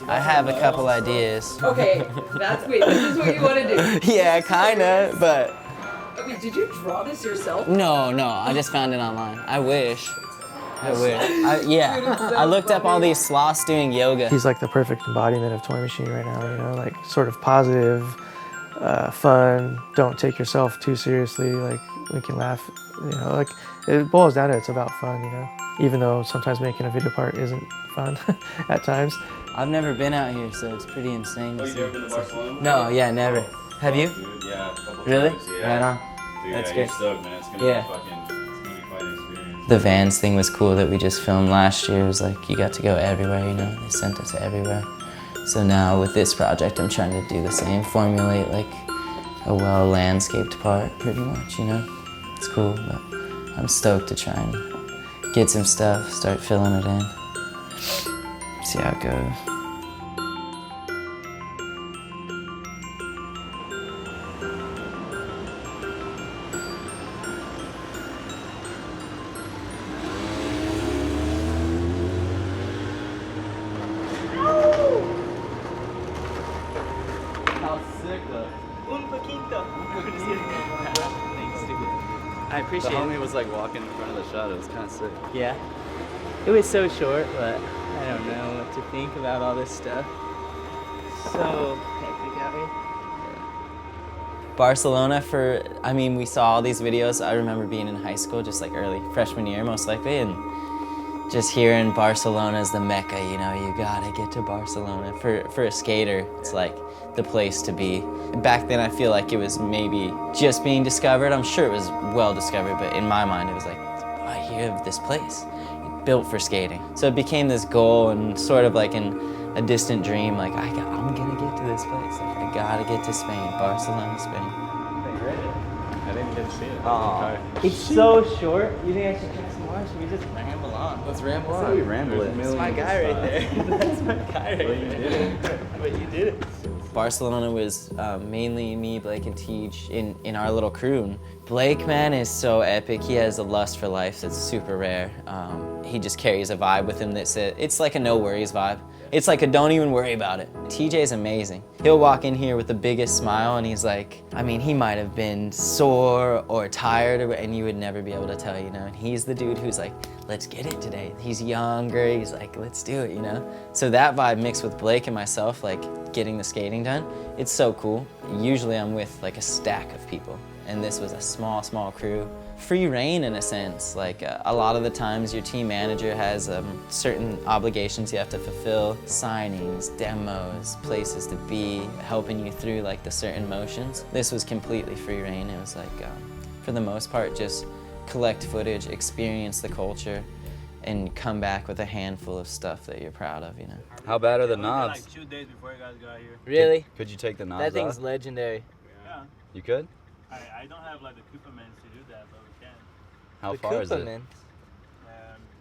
I have a couple ideas. Okay, wait, this is what you want to do. Yeah, kinda, but... Okay, did you draw this yourself? No, I just found it online. I wish. I looked up all these sloths doing yoga. He's like the perfect embodiment of Toy Machine right now, you know, like sort of positive, fun, don't take yourself too seriously, like we can laugh, you know, like it boils down to it's about fun, you know, even though sometimes making a video part isn't fun at times. I've never been out here, so it's pretty insane. Oh, you never been to Barcelona? No, yeah, never. Have you? Dude, yeah, a couple Really? times. Yeah. Right on. Dude, That's yeah, good. you're stoked, man. It's gonna Yeah. be it's gonna be quite an experience. The Vans thing was cool that we just filmed last year. It was like you got to go everywhere, you know. They sent us everywhere. So now with this project, I'm trying to do the same, formulate like a well-landscaped part, pretty much, you know. It's cool, but I'm stoked to try and get some stuff, start filling it in, see how it goes. I appreciate The it. homie was like walking in front of the shot. It was kind of sick. Yeah. It was so short, but I don't know what to think about all this stuff. So hectic out here. Barcelona we saw all these videos. I remember being in high school, just like early freshman year most likely, and just hearing Barcelona is the mecca, you know, you gotta get to Barcelona. For a skater, it's like the place to be. Back then I feel like it was maybe just being discovered. I'm sure it was well discovered, but in my mind it was like, I hear of this place, built for skating. So it became this goal and sort of like a distant dream, like I'm gonna get to this place. Like I gotta get to Spain, Barcelona, Spain. I didn't get to see it. It's so short. You think I should try some more? Should we just ramble on? Let's ramble on. We ramble it. That's my guy right there. That's my guy right there. But you did it. Barcelona was mainly me, Blake, and Tej in our little crew. And Blake, man, is so epic. He has a lust for life that's super rare. He just carries a vibe with him it's like a no worries vibe. It's like a don't even worry about it. TJ's amazing. He'll walk in here with the biggest smile and he's like, he might have been sore or tired and you would never be able to tell, you know? And he's the dude who's like, let's get it today. He's younger, he's like, let's do it, you know? So that vibe mixed with Blake and myself, like getting the skating done, it's so cool. Usually I'm with like a stack of people and this was a small crew. Free reign in a sense, like a lot of the times your team manager has certain obligations you have to fulfill, signings, demos, places to be, helping you through like the certain motions. This was completely free reign. It was like, for the most part, just collect footage, experience the culture, and come back with a handful of stuff that you're proud of, you know. How bad are the knobs? Like 2 days before you guys got here. Really? Could you take the knobs That thing's off? legendary. Yeah. You could? I don't have like the equipment to do that, but we can. How The far is it? Koopa, man.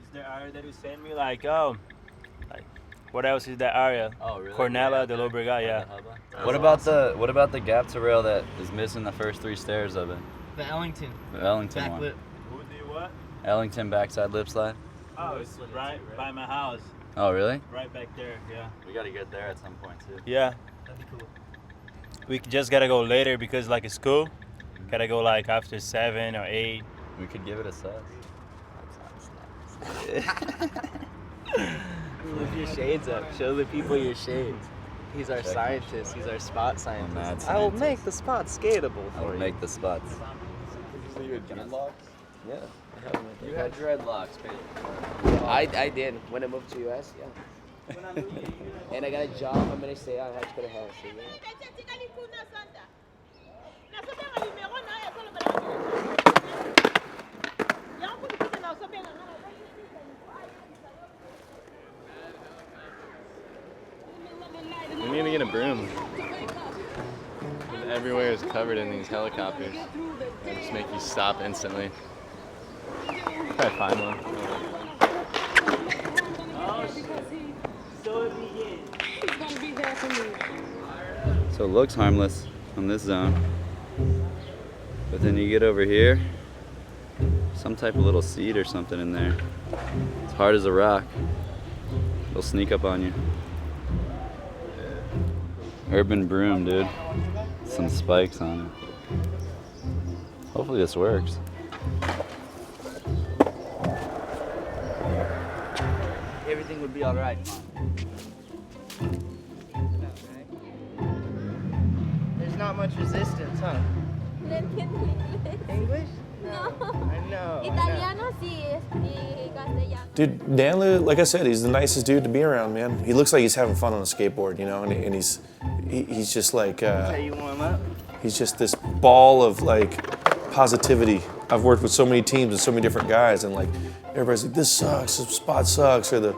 Is there area that you send me like what else is that area? Oh, really? Cornella, de Llobregat, yeah. What about the gap to rail that is missing the first 3 stairs of it? The Ellington. The Ellington Back one. lip. Who do you what? Ellington backside lip slide. Oh, it's right by my house. Oh, really? Right back there, yeah. We gotta get there at some point too. Yeah. That'd be cool. We just gotta go later because like it's school. Gotta go like after 7 or 8. We could give it a sus. Lift your shades up. Show the people your shades. He's our scientist. He's our spot scientist. mad I will scientist. make the spot skatable I for will you. make the spots. So you had dreadlocks? Yeah. You had dreadlocks, man. I did. When I moved to US, yeah. And I got a job. I'm gonna say I had to put a house. So, yeah. We need to get a broom. Everywhere is covered in these helicopters. They just make you stop instantly. Probably find one. So it looks harmless on this zone. But then you get over here, some type of little seed or something in there. It's hard as a rock. They'll sneak up on you. Urban broom, dude. Some spikes on it. Hopefully this works. Everything would be all right. There's not much resistance, huh? No entiendo inglés. English? No. I know. Italiano sí, y castellano. Dude, Danlu, like I said, he's the nicest dude to be around, man. He looks like he's having fun on a skateboard, you know, and he's just like, That's how you warm up? he's just this ball of like positivity. I've worked with so many teams and so many different guys, and like everybody's like, this sucks, this spot sucks, or the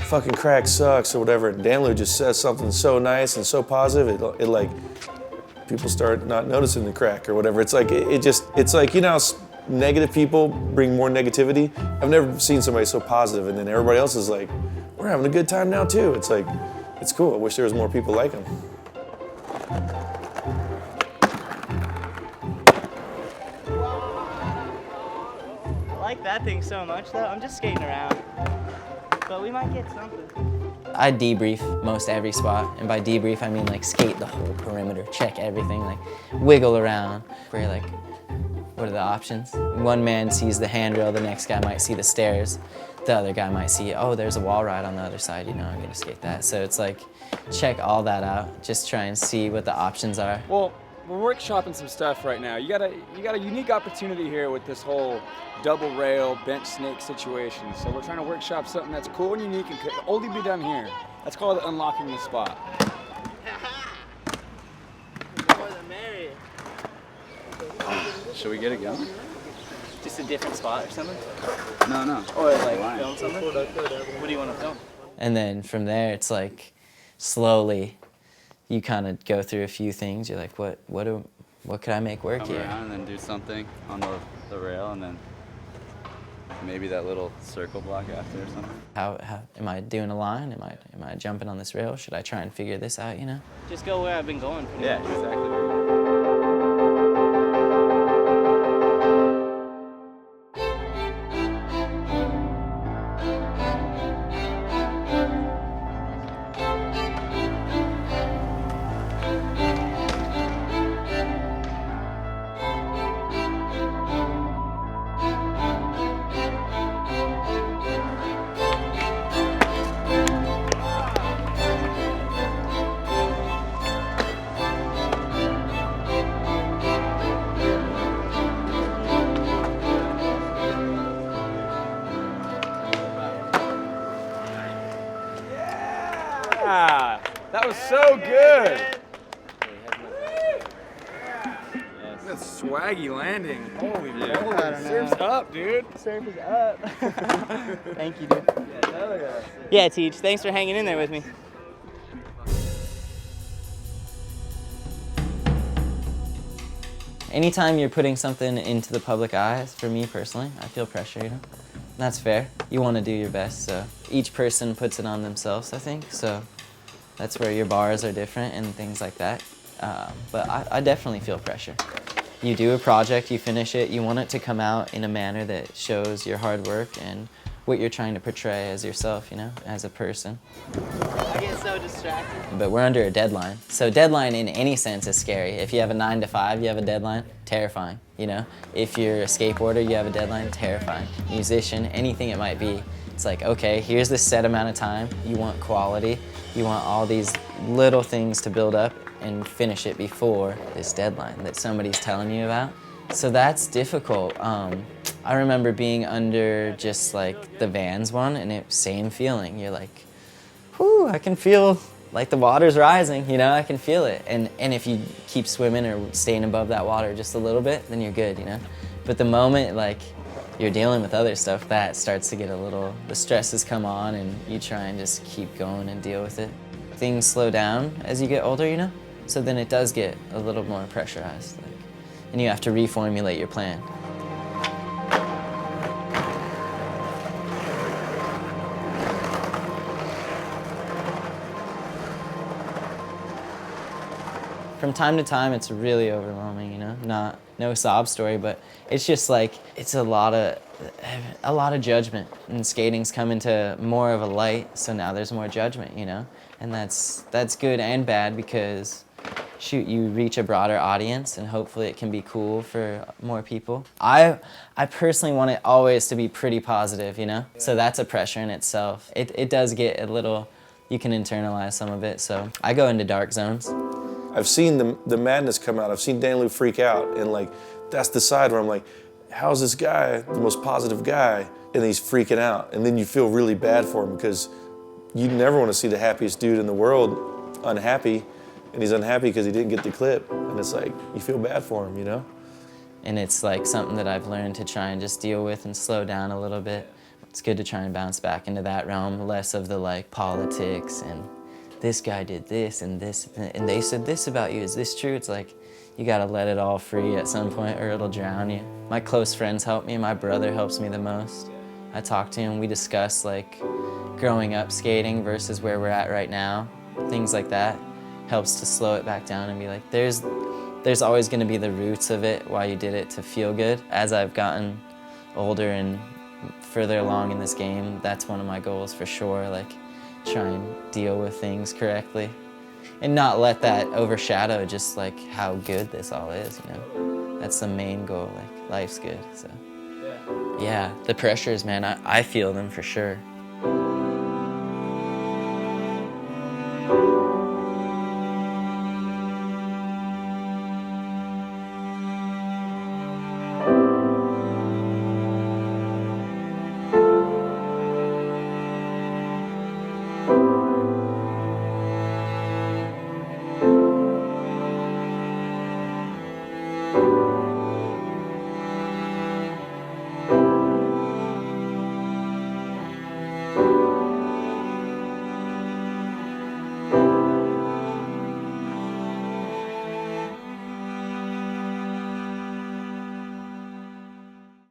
fucking crack sucks, or whatever. And Danlu just says something so nice and so positive, it like, people start not noticing the crack or whatever. It's like, it's like, you know how negative people bring more negativity? I've never seen somebody so positive, and then everybody else is like, we're having a good time now too. It's like, it's cool. I wish there was more people like him. I like that thing so much though. I'm just skating around. But we might get something. I debrief most every spot, and by debrief I mean like skate the whole perimeter, check everything, like wiggle around. We're like, what are the options? One man sees the handrail, the next guy might see the stairs, the other guy might see, oh, there's a wall ride on the other side, you know, I'm gonna skate that. So it's like, check all that out, just try and see what the options are. Well, we're workshopping some stuff right now. You got a unique opportunity here with this whole double rail bench snake situation. So we're trying to workshop something that's cool and unique and could only be done here. That's called unlocking the spot. The more the merrier. Should we get it going? Just a different spot or something? No. Or like film something? What do you want to film? And then from there, it's like, slowly, you kind of go through a few things. You're like, what could I make work Come here? around and then do something on the rail, and then maybe that little circle block after or something. How am I doing a line? Am I jumping on this rail? Should I try and figure this out, you know? Just go where I've been going. Yeah, exactly. Ah, that was so good. That's swaggy landing. Holy moly. Surf's up, dude. Surf is up. Thank you, dude. Yeah, Teach. Thanks for hanging in there with me. Anytime you're putting something into the public eye, for me personally, I feel pressure, you know? That's fair. You want to do your best, so each person puts it on themselves, I think, so that's where your bars are different and things like that. But I definitely feel pressure. You do a project, you finish it, you want it to come out in a manner that shows your hard work and what you're trying to portray as yourself, you know, as a person. I get so distracted. But we're under a deadline. So deadline in any sense is scary. If you have a 9 to 5, you have a deadline, terrifying, you know? If you're a skateboarder, you have a deadline, terrifying. Musician, anything it might be. It's like, okay, here's this set amount of time. You want quality. You want all these little things to build up and finish it before this deadline that somebody's telling you about. So that's difficult. I remember being under just like the Vans one, and same feeling. You're like, whew, I can feel like the water's rising, you know, I can feel it. And if you keep swimming or staying above that water just a little bit, then you're good, you know. But the moment like you're dealing with other stuff, that starts to get a little, the stresses come on and you try and just keep going and deal with it. Things slow down as you get older, you know, so then it does get a little more pressurized. And you have to reformulate your plan. From time to time, it's really overwhelming, you know? No sob story, but it's just like, it's a lot of judgment. And skating's come into more of a light, so now there's more judgment, you know? And that's good and bad because, shoot, you reach a broader audience and hopefully it can be cool for more people. I personally want it always to be pretty positive, you know? So that's a pressure in itself. It does get a little, you can internalize some of it, so I go into dark zones. I've seen the madness come out. I've seen Danlou freak out, and like, that's the side where I'm like, how's this guy, the most positive guy, and he's freaking out? And then you feel really bad for him because you never want to see the happiest dude in the world unhappy, and he's unhappy because he didn't get the clip, and it's like, you feel bad for him, you know? And it's like something that I've learned to try and just deal with and slow down a little bit. It's good to try and bounce back into that realm, less of the like politics and this guy did this and they said this about you, is this true? It's like, you gotta let it all free at some point or it'll drown you. My close friends help me, my brother helps me the most. I talk to him, we discuss like growing up skating versus where we're at right now. Things like that helps to slow it back down and be like, there's always gonna be the roots of it, why you did it to feel good. As I've gotten older and further along in this game, that's one of my goals for sure, like try and deal with things correctly and not let that overshadow just like how good this all is, you know? That's the main goal, like life's good, so. Yeah, the pressures, man, I feel them for sure.